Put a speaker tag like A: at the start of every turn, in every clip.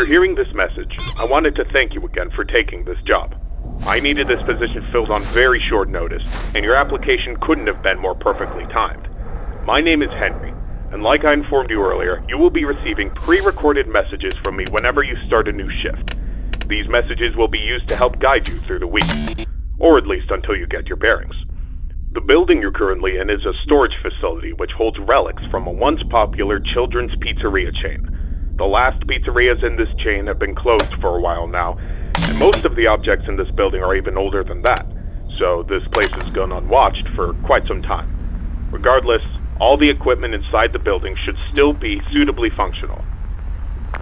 A: you're hearing this message, I wanted to thank you again for taking this job. I needed this position filled on very short notice, and your application couldn't have been more perfectly timed. My name is Henry, and like I informed you earlier, you will be receiving pre-recorded messages from me whenever you start a new shift. These messages will be used to help guide you through the week, or at least until you get your bearings. The building you're currently in is a storage facility which holds relics from a once popular children's pizzeria chain. The last pizzerias in this chain have been closed for a while now, and most of the objects in this building are even older than that, so this place has gone unwatched for quite some time. Regardless, all the equipment inside the building should still be suitably functional.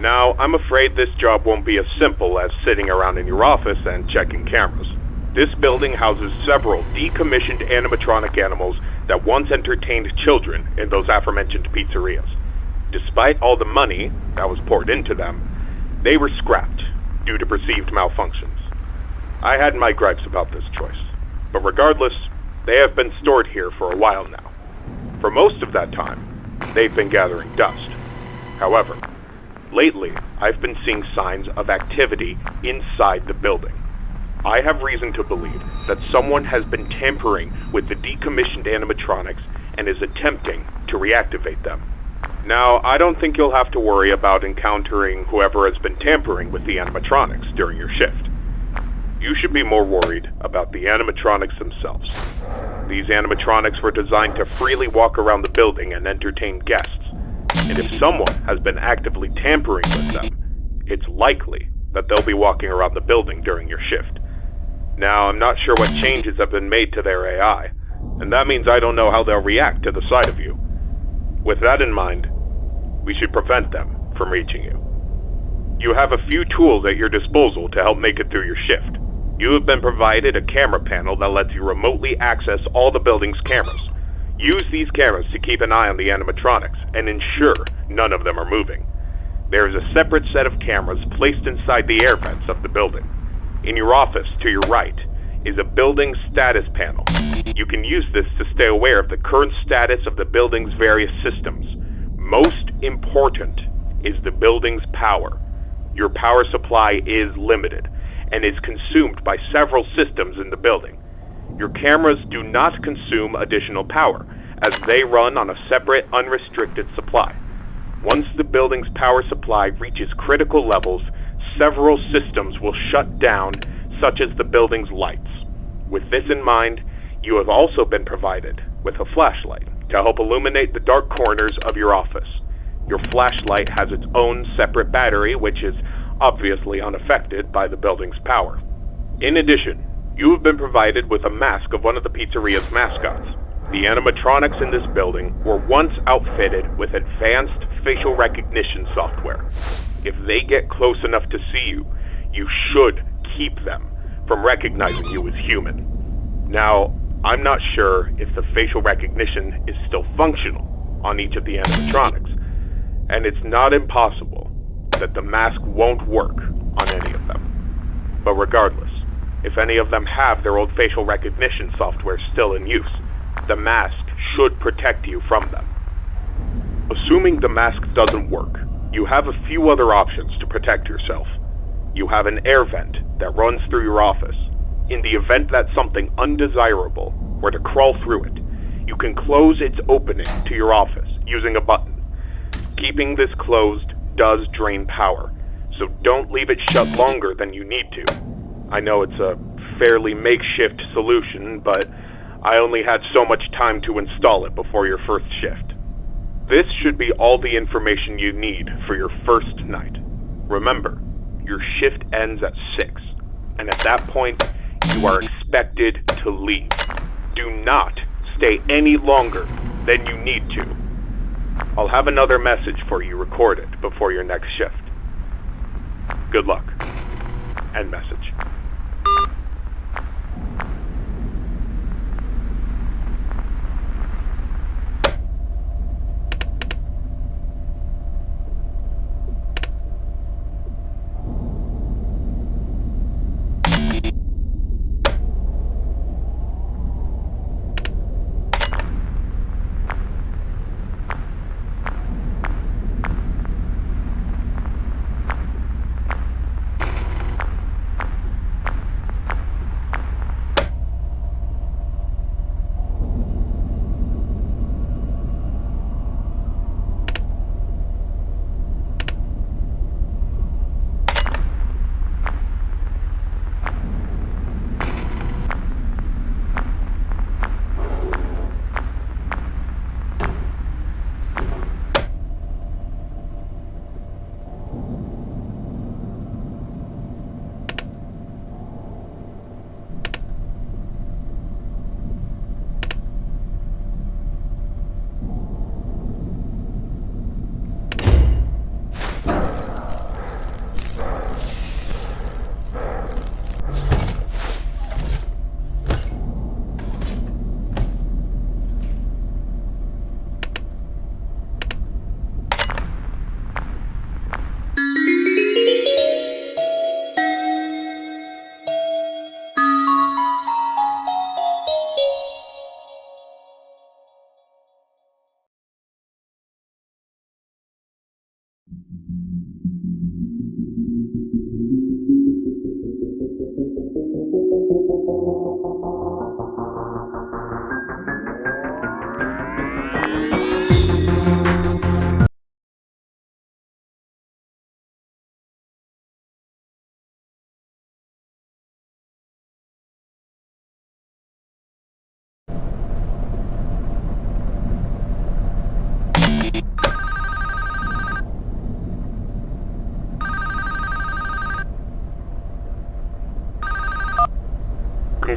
A: Now, I'm afraid this job won't be as simple as sitting around in your office and checking cameras. This building houses several decommissioned animatronic animals that once entertained children in those aforementioned pizzerias. Despite all the money that was poured into them, they were scrapped due to perceived malfunctions. I had my gripes about this choice, but regardless, they have been stored here for a while now. For most of that time, they've been gathering dust. However, lately, I've been seeing signs of activity inside the building. I have reason to believe that someone has been tampering with the decommissioned animatronics and is attempting to reactivate them. Now, I don't think you'll have to worry about encountering whoever has been tampering with the animatronics during your shift. You should be more worried about the animatronics themselves. These animatronics were designed to freely walk around the building and entertain guests. And if someone has been actively tampering with them, it's likely that they'll be walking around the building during your shift. Now, I'm not sure what changes have been made to their AI, and that means I don't know how they'll react to the sight of you. With that in mind, we should prevent them from reaching you. You have a few tools at your disposal to help make it through your shift. You have been provided a camera panel that lets you remotely access all the building's cameras. Use these cameras to keep an eye on the animatronics and ensure none of them are moving. There is a separate set of cameras placed inside the air vents of the building. In your office, to your right, is a building status panel. You can use this to stay aware of the current status of the building's various systems. Most important is the building's power. Your power supply is limited and is consumed by several systems in the building. Your cameras do not consume additional power, as they run on a separate, unrestricted supply. Once the building's power supply reaches critical levels, several systems will shut down, such as the building's lights. With this in mind, you have also been provided with a flashlight to help illuminate the dark corners of your office. Your flashlight has its own separate battery, which is obviously unaffected by the building's power. In addition, you have been provided with a mask of one of the pizzeria's mascots. The animatronics in this building were once outfitted with advanced facial recognition software. If they get close enough to see you, you should keep them from recognizing you as human. Now, I'm not sure if the facial recognition is still functional on each of the animatronics, and it's not impossible that the mask won't work on any of them. But regardless, if any of them have their old facial recognition software still in use, the mask should protect you from them. Assuming the mask doesn't work, you have a few other options to protect yourself. You have an air vent that runs through your office. In the event that something undesirable were to crawl through it, you can close its opening to your office using a button. Keeping this closed does drain power, so don't leave it shut longer than you need to. I know it's a fairly makeshift solution, but I only had so much time to install it before your first shift. This should be all the information you need for your first night. Remember, your shift ends at 6, and at that point, you are expected to leave. Do not stay any longer than you need to. I'll have another message for you recorded before your next shift. Good luck. End message.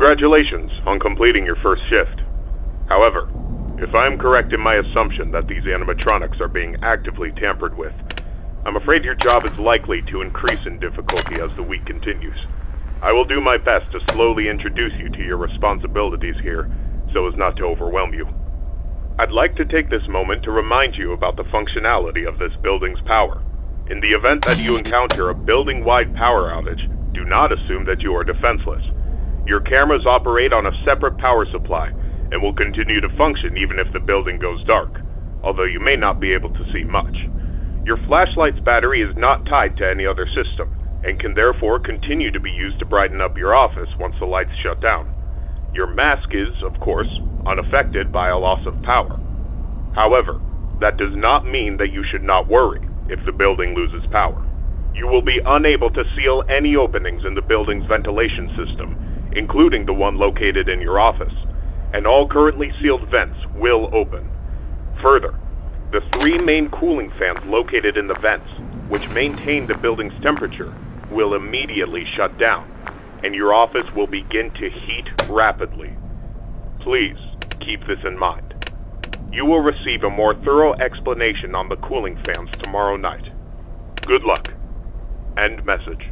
A: Congratulations on completing your first shift. However, if I am correct in my assumption that these animatronics are being actively tampered with, I'm afraid your job is likely to increase in difficulty as the week continues. I will do my best to slowly introduce you to your responsibilities here, so as not to overwhelm you. I'd like to take this moment to remind you about the functionality of this building's power. In the event that you encounter a building-wide power outage, do not assume that you are defenseless. Your cameras operate on a separate power supply and will continue to function even if the building goes dark, although you may not be able to see much. Your flashlight's battery is not tied to any other system and can therefore continue to be used to brighten up your office once the lights shut down. Your mask is, of course, unaffected by a loss of power. However, that does not mean that you should not worry if the building loses power. You will be unable to seal any openings in the building's ventilation system, including the one located in your office, and all currently sealed vents will open. Further, the 3 main cooling fans located in the vents, which maintain the building's temperature, will immediately shut down, and your office will begin to heat rapidly. Please keep this in mind. You will receive a more thorough explanation on the cooling fans tomorrow night. Good luck. End message.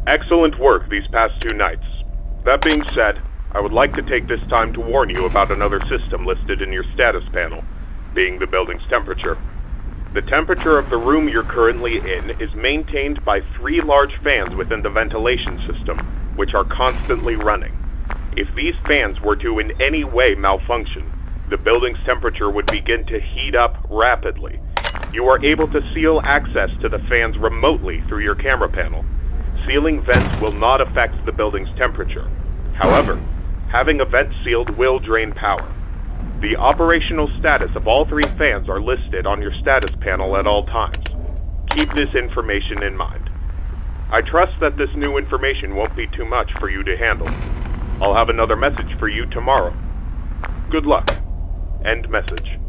A: Excellent work these past 2 nights. That being said, I would like to take this time to warn you about another system listed in your status panel, being the building's temperature. The temperature of the room you're currently in is maintained by 3 large fans within the ventilation system, which are constantly running. If these fans were to in any way malfunction, the building's temperature would begin to heat up rapidly. You are able to seal access to the fans remotely through your camera panel. Sealing vents will not affect the building's temperature. However, having a vent sealed will drain power. The operational status of all 3 fans are listed on your status panel at all times. Keep this information in mind. I trust that this new information won't be too much for you to handle. I'll have another message for you tomorrow. Good luck. End message.